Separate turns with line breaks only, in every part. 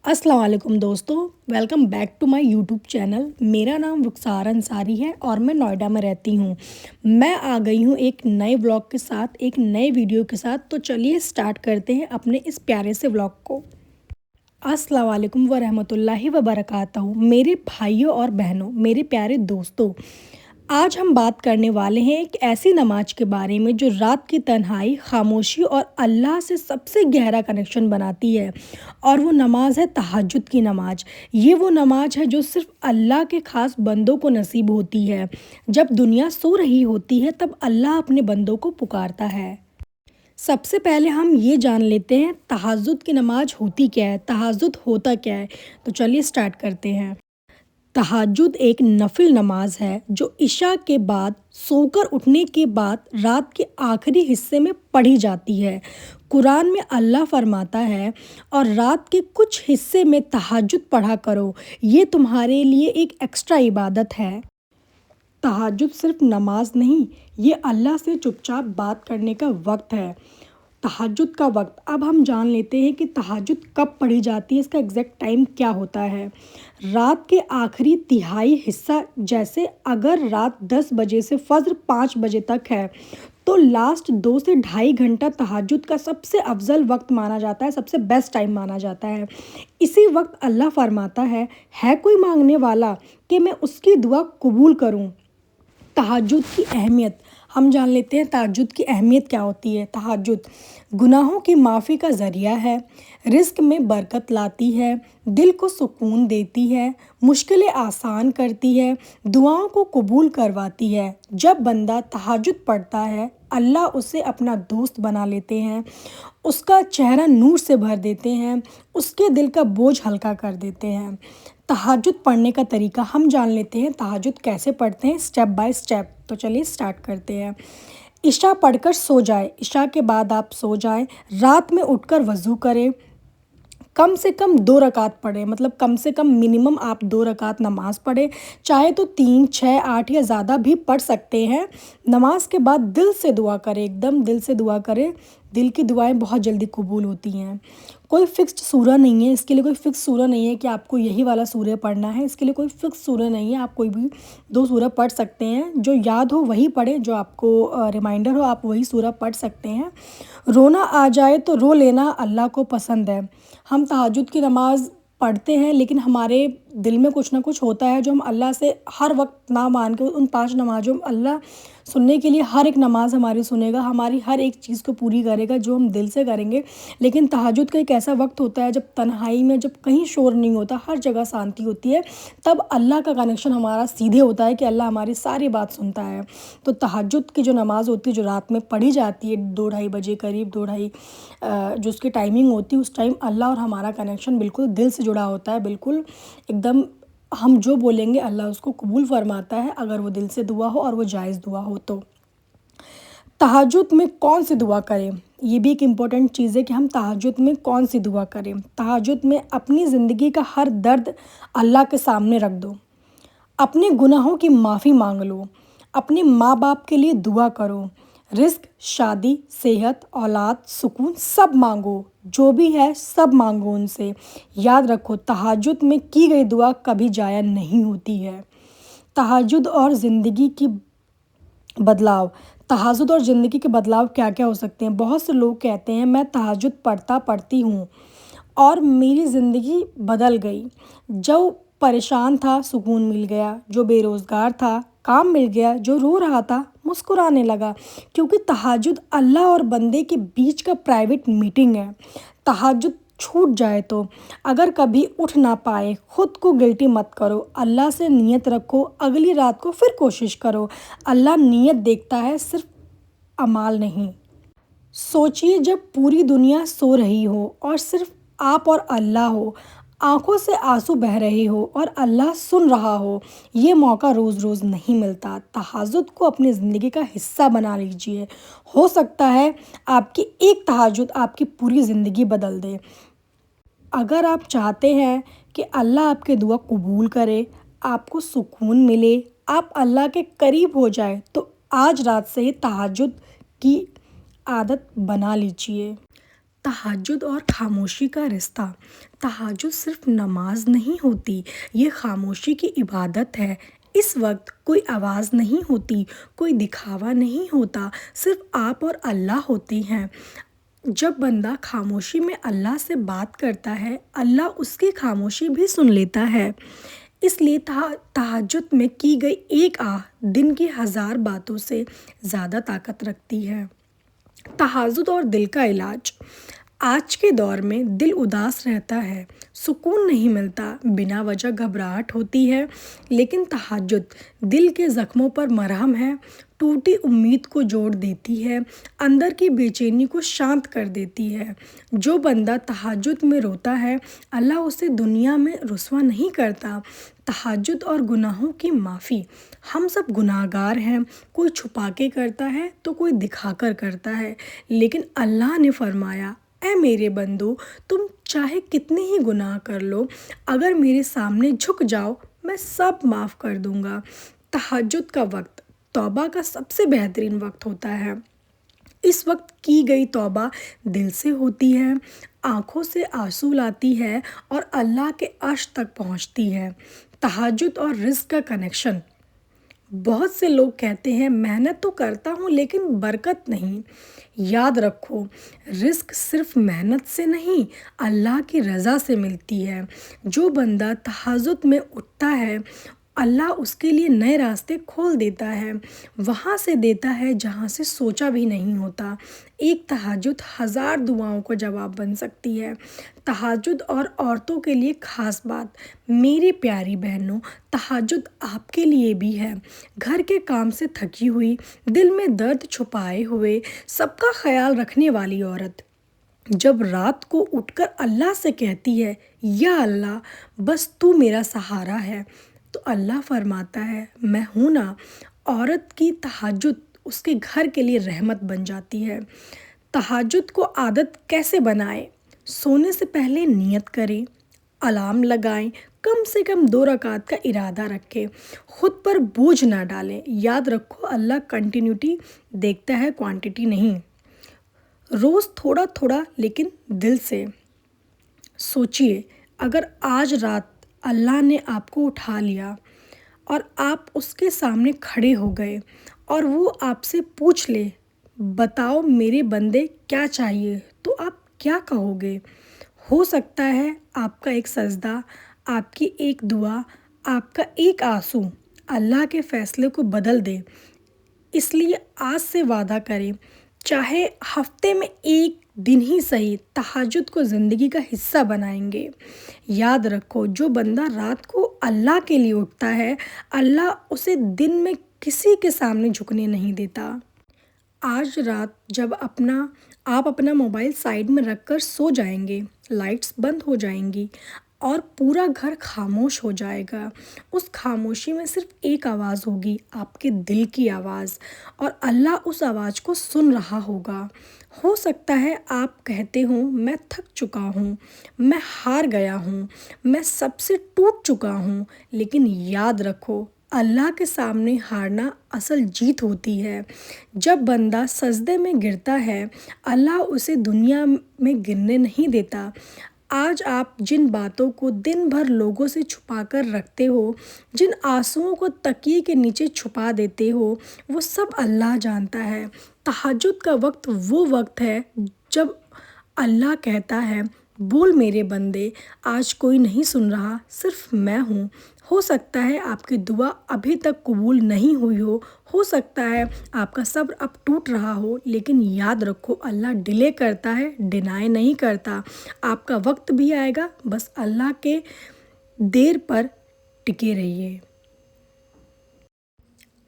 अस्सलाम वालेकुम दोस्तों, welcome back to my YouTube channel. मेरा नाम रुखसार अंसारी है और मैं नोएडा में रहती हूँ। मैं आ गई हूँ एक नए व्लॉग के साथ, एक नए वीडियो के साथ। तो चलिए स्टार्ट करते हैं अपने इस प्यारे से व्लॉग को। अस्सलाम वालेकुम व रहमतुल्लाहि व बरकातहू। मेरे भाइयों और बहनों, मेरे प्यारे दोस्तों, आज हम बात करने वाले हैं एक ऐसी नमाज के बारे में जो रात की तन्हाई, खामोशी और अल्लाह से सबसे गहरा कनेक्शन बनाती है। और वो नमाज है तहज्जुद की नमाज। ये वो नमाज है जो सिर्फ अल्लाह के ख़ास बंदों को नसीब होती है। जब दुनिया सो रही होती है तब अल्लाह अपने बंदों को पुकारता है। सबसे पहले हम ये जान लेते हैं तहज्जुद की नमाज होती क्या है, तहज्जुद होता क्या है। तो चलिए स्टार्ट करते हैं। तहज्जुद एक नफिल नमाज है जो इशा के बाद सोकर उठने के बाद रात के आखिरी हिस्से में पढ़ी जाती है। कुरान में अल्लाह फरमाता है, और रात के कुछ हिस्से में तहज्जुद पढ़ा करो, ये तुम्हारे लिए एक एक्स्ट्रा इबादत है। तहज्जुद सिर्फ नमाज नहीं, ये अल्लाह से चुपचाप बात करने का वक्त है। तहज्जुद का वक्त अब हम जान लेते हैं कि तहज्जुद कब पढ़ी जाती है, इसका एग्जैक्ट टाइम क्या होता है। रात के आखिरी तिहाई हिस्सा, जैसे अगर रात 10 बजे से फज्र 5 बजे तक है तो लास्ट 2 से ढाई घंटा तहज्जुद का सबसे अफजल वक्त माना जाता है, सबसे बेस्ट टाइम माना जाता है। इसी वक्त अल्लाह फरमाता है कोई मांगने वाला कि मैं उसकी दुआ कबूल करूं। तहज्जुद की अहमियत हम जान लेते हैं। तहज्जुद की अहमियत क्या होती है। तहज्जुद गुनाहों की माफ़ी का ज़रिया है, रिज़्क में बरकत लाती है, दिल को सुकून देती है, मुश्किलें आसान करती है, दुआओं को कबूल करवाती है। जब बंदा तहज्जुद पढ़ता है अल्लाह उसे अपना दोस्त बना लेते हैं, उसका चेहरा नूर से भर देते हैं, उसके दिल का बोझ हल्का कर देते हैं। तहज्जुद पढ़ने का तरीका हम जान लेते हैं। तहज्जुद कैसे पढ़ते हैं स्टेप बाय स्टेप। तो चलिए स्टार्ट करते हैं। इशा पढ़कर सो जाए, इशा के बाद आप सो जाएं। रात में उठकर वज़ू करें, कम से कम 2 रकात पढ़ें, मतलब कम से कम मिनिमम आप 2 रकात नमाज पढ़ें। चाहे तो 3, 6, 8 या ज़्यादा भी पढ़ सकते हैं। नमाज के बाद दिल से दुआ करें, एकदम दिल से दुआ करें। दिल की दुआएं बहुत जल्दी कबूल होती हैं। कोई फ़िक्स्ड सूरा नहीं है, इसके लिए कोई फ़िक्स सूरा नहीं है कि आपको यही वाला सूरा पढ़ना है। इसके लिए कोई फ़िक्स सूरा नहीं है, आप कोई भी 2 सूरा पढ़ सकते हैं। जो याद हो वही पढ़ें, जो आपको रिमाइंडर हो आप वही सूरा पढ़ सकते हैं। रोना आ जाए तो रो लेना अल्लाह को पसंद है। हम तहज्जुद की नमाज़ पढ़ते हैं लेकिन हमारे दिल में कुछ ना कुछ होता है जो हम अल्लाह से हर वक्त ना मान के उन 5 नमाज़ों में अल्लाह सुनने के लिए हर एक नमाज़ हमारी सुनेगा, हमारी हर एक चीज़ को पूरी करेगा जो हम दिल से करेंगे। लेकिन तहज्जुद का एक ऐसा वक्त होता है जब तन्हाई में, जब कहीं शोर नहीं होता, हर जगह शांति होती है, तब अल्लाह का कनेक्शन हमारा सीधे होता है कि अल्लाह हमारी सारी बात सुनता है। तो तहज्जुद की जो नमाज़ होती है जो रात में पढ़ी जाती है 2 ढाई बजे करीब, 2 ढाई जो उसकी टाइमिंग होती है, उस टाइम अल्लाह और हमारा कनेक्शन बिल्कुल दिल से जुड़ा होता है। बिल्कुल एकदम हम जो बोलेंगे अल्लाह उसको कबूल फरमाता है, अगर वो दिल से दुआ हो और वो जायज़ दुआ हो तो। तहज्जुद में कौन सी दुआ करें, ये भी एक इम्पॉर्टेंट चीज़ है कि हम तहज्जुद में कौन सी दुआ करें। तहज्जुद में अपनी ज़िंदगी का हर दर्द अल्लाह के सामने रख दो, अपने गुनाहों की माफ़ी मांग लो, अपने माँ बाप के लिए दुआ करो, रिज़्क, शादी, सेहत, औलाद, सुकून सब मांगो, जो भी है सब मांगो उनसे। याद रखो तहज्जुद में की गई दुआ कभी ज़ाया नहीं होती है। तहज्जुद और ज़िंदगी की बदलाव। तहज्जुद और ज़िंदगी के बदलाव क्या क्या हो सकते हैं। बहुत से लोग कहते हैं मैं तहज्जुद पढ़ती हूँ और मेरी ज़िंदगी बदल गई। जो परेशान था सुकून मिल गया, जो बेरोज़गार था काम मिल गया, जो रो रहा था मुस्कुराने लगा। क्योंकि तहज्जुद अल्लाह और बंदे के बीच का प्राइवेट मीटिंग है। तहज्जुद छूट जाए तो, अगर कभी उठ ना पाए खुद को गिल्टी मत करो, अल्लाह से नियत रखो, अगली रात को फिर कोशिश करो। अल्लाह नियत देखता है, सिर्फ अमाल नहीं। सोचिए जब पूरी दुनिया सो रही हो और सिर्फ आप और अल्लाह हो, आंखों से आंसू बह रहे हो और अल्लाह सुन रहा हो। ये मौका रोज़ रोज़ नहीं मिलता। तहज्जुद को अपनी ज़िंदगी का हिस्सा बना लीजिए। हो सकता है आपकी एक तहज्जुद आपकी पूरी ज़िंदगी बदल दे। अगर आप चाहते हैं कि अल्लाह आपकी दुआ कबूल करे, आपको सुकून मिले, आप अल्लाह के करीब हो जाए, तो आज रात से ही तहज्जुद की आदत बना लीजिए। तहज्जुद और खामोशी का रिश्ता। تہجد صرف نماز نہیں ہوتی، یہ خاموشی کی عبادت ہے۔ اس وقت کوئی آواز نہیں ہوتی، کوئی دکھاوا نہیں ہوتا، صرف آپ اور اللہ ہوتے ہیں۔ جب بندہ خاموشی میں اللہ سے بات کرتا ہے، اللہ اس کی خاموشی بھی سن لیتا ہے۔ اس لیے تہجد میں کی گئی ایک آہ دن کی 1000 باتوں سے زیادہ طاقت رکھتی ہے۔ تہجد اور دل کا علاج۔ آج کے دور میں دل اداس رہتا ہے، سکون نہیں ملتا، بنا وجہ گھبراہٹ ہوتی ہے، لیکن تہجد دل کے زخموں پر مرہم ہے، ٹوٹی امید کو جوڑ دیتی ہے، اندر کی بے چینی کو شانت کر دیتی ہے۔ جو بندہ تہجد میں روتا ہے، اللہ اسے دنیا میں رسوا نہیں کرتا۔ تہجد اور گناہوں کی معافی۔ ہم سب گناہ گار ہیں، کوئی چھپا کے کرتا ہے تو کوئی دکھا کر کرتا ہے، لیکن اللہ نے فرمایا، اے میرے بندو، تم چاہے کتنے ہی گناہ کر لو، اگر میرے سامنے جھک جاؤ میں سب معاف کر دوں گا۔ تہجد کا وقت توبہ کا سب سے بہترین وقت ہوتا ہے۔ اس وقت کی گئی توبہ دل سے ہوتی ہے، آنکھوں سے آنسو لاتی ہے اور اللہ کے عرش تک پہنچتی ہے۔ تہجد اور رزق کا کنیکشن۔ بہت سے لوگ کہتے ہیں محنت تو کرتا ہوں لیکن برکت نہیں۔ یاد رکھو، رزق صرف محنت سے نہیں، اللہ کی رضا سے ملتی ہے۔ جو بندہ تہجد میں اٹھتا ہے، اللہ اس کے لیے نئے راستے کھول دیتا ہے، وہاں سے دیتا ہے جہاں سے سوچا بھی نہیں ہوتا۔ ایک تہجد 1000 دعاؤں کا جواب بن سکتی ہے۔ تہجد اور عورتوں کے لیے خاص بات۔ میری پیاری بہنوں، تہجد آپ کے لیے بھی ہے۔ گھر کے کام سے تھکی ہوئی، دل میں درد چھپائے ہوئے، سب کا خیال رکھنے والی عورت جب رات کو اٹھ کر اللہ سے کہتی ہے، یا اللہ بس تو میرا سہارا ہے، تو اللہ فرماتا ہے، میں ہوں نا۔ عورت کی تہجد اس کے گھر کے لیے رحمت بن جاتی ہے۔ تہجد کو عادت کیسے بنائیں؟ سونے سے پہلے نیت کریں، الارم لگائیں، کم سے کم 2 رکعت کا ارادہ رکھیں، خود پر بوجھ نہ ڈالیں۔ یاد رکھو، اللہ کنٹینیوٹی دیکھتا ہے، کوانٹٹی نہیں۔ روز تھوڑا تھوڑا لیکن دل سے سوچئے، اگر آج رات اللہ نے آپ کو اٹھا لیا اور آپ اس کے سامنے کھڑے ہو گئے اور وہ آپ سے پوچھ لے، بتاؤ میرے بندے کیا چاہیے، تو آپ کیا کہو گے؟ ہو سکتا ہے آپ کا ایک سجدہ، آپ کی ایک دعا، آپ کا ایک آنسو اللہ کے فیصلے کو بدل دے۔ اس لیے آج سے وعدہ کریں، چاہے ہفتے میں ایک دن ہی صحیح، تہجد کو زندگی کا حصہ بنائیں گے۔ یاد رکھو، جو بندہ رات کو اللہ کے لیے اٹھتا ہے، اللہ اسے دن میں کسی کے سامنے جھکنے نہیں دیتا۔ آج رات جب آپ اپنا موبائل سائیڈ میں رکھ کر سو جائیں گے، لائٹس بند ہو جائیں گی اور پورا گھر خاموش ہو جائے گا، اس خاموشی میں صرف ایک آواز ہوگی، آپ کے دل کی آواز، اور اللہ اس آواز کو سن رہا ہوگا۔ ہو سکتا ہے آپ کہتے ہوں، میں تھک چکا ہوں، میں ہار گیا ہوں، میں سب سے ٹوٹ چکا ہوں، لیکن یاد رکھو، اللہ کے سامنے ہارنا اصل جیت ہوتی ہے۔ جب بندہ سجدے میں گرتا ہے، اللہ اسے دنیا میں گرنے نہیں دیتا۔ آج آپ جن باتوں کو دن بھر لوگوں سے چھپا کر رکھتے ہو، جن آنسوؤں کو تکیے کے نیچے چھپا دیتے ہو، وہ سب اللہ جانتا ہے۔ تہجد کا وقت وہ وقت ہے جب اللہ کہتا ہے، بول میرے بندے، آج کوئی نہیں سن رہا، صرف میں ہوں۔ ہو سکتا ہے آپ کی دعا ابھی تک قبول نہیں ہوئی ہو سکتا ہے آپ کا صبر اب ٹوٹ رہا ہو، لیکن یاد رکھو، اللہ ڈیلے کرتا ہے، ڈینائی نہیں کرتا۔ آپ کا وقت بھی آئے گا، بس اللہ کے دیر پر ٹکے رہیے۔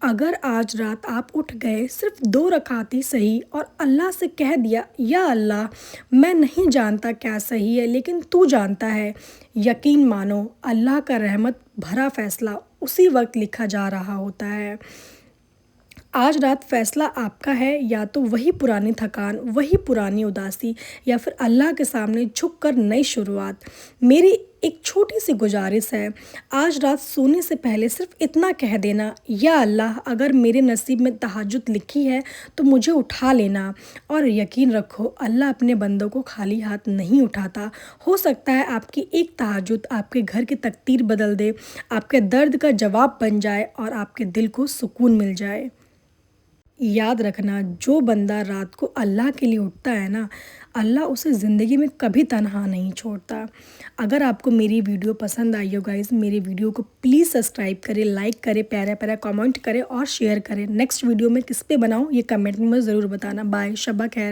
اگر آج رات آپ اٹھ گئے، صرف 2 رکعت ہی صحیح، اور اللہ سے کہہ دیا، یا اللہ میں نہیں جانتا کیا صحیح ہے لیکن تو جانتا ہے، یقین مانو، اللہ کا رحمت بھرا فیصلہ اسی وقت لکھا جا رہا ہوتا ہے۔ آج رات فیصلہ آپ کا ہے، یا تو وہی پرانی تھکان، وہی پرانی اداسی، یا پھر اللہ کے سامنے جھک کر نئی شروعات۔ میری ایک چھوٹی سی گزارش ہے، آج رات سونے سے پہلے صرف اتنا کہہ دینا، یا اللہ اگر میرے نصیب میں تہجد لکھی ہے تو مجھے اٹھا لینا، اور یقین رکھو اللہ اپنے بندوں کو خالی ہاتھ نہیں اٹھاتا۔ ہو سکتا ہے آپ کی ایک تہجد آپ کے گھر کی تقدیر بدل دے، آپ کے درد کا جواب بن جائے اور آپ کے دل کو سکون مل جائے۔ یاد رکھنا، جو بندہ رات کو اللہ کے لیے اٹھتا ہے نا، اللہ اسے زندگی میں کبھی تنہا نہیں چھوڑتا۔ اگر آپ کو میری ویڈیو پسند آئی ہو گائز، میری ویڈیو کو پلیز سبسکرائب کریں، لائک کریں، پیارا پیارا کامنٹ کریں اور شیئر کریں۔ نیکسٹ ویڈیو میں کس پہ بناؤں یہ کمنٹ میں ضرور بتانا۔ بائے، شبہ خیر۔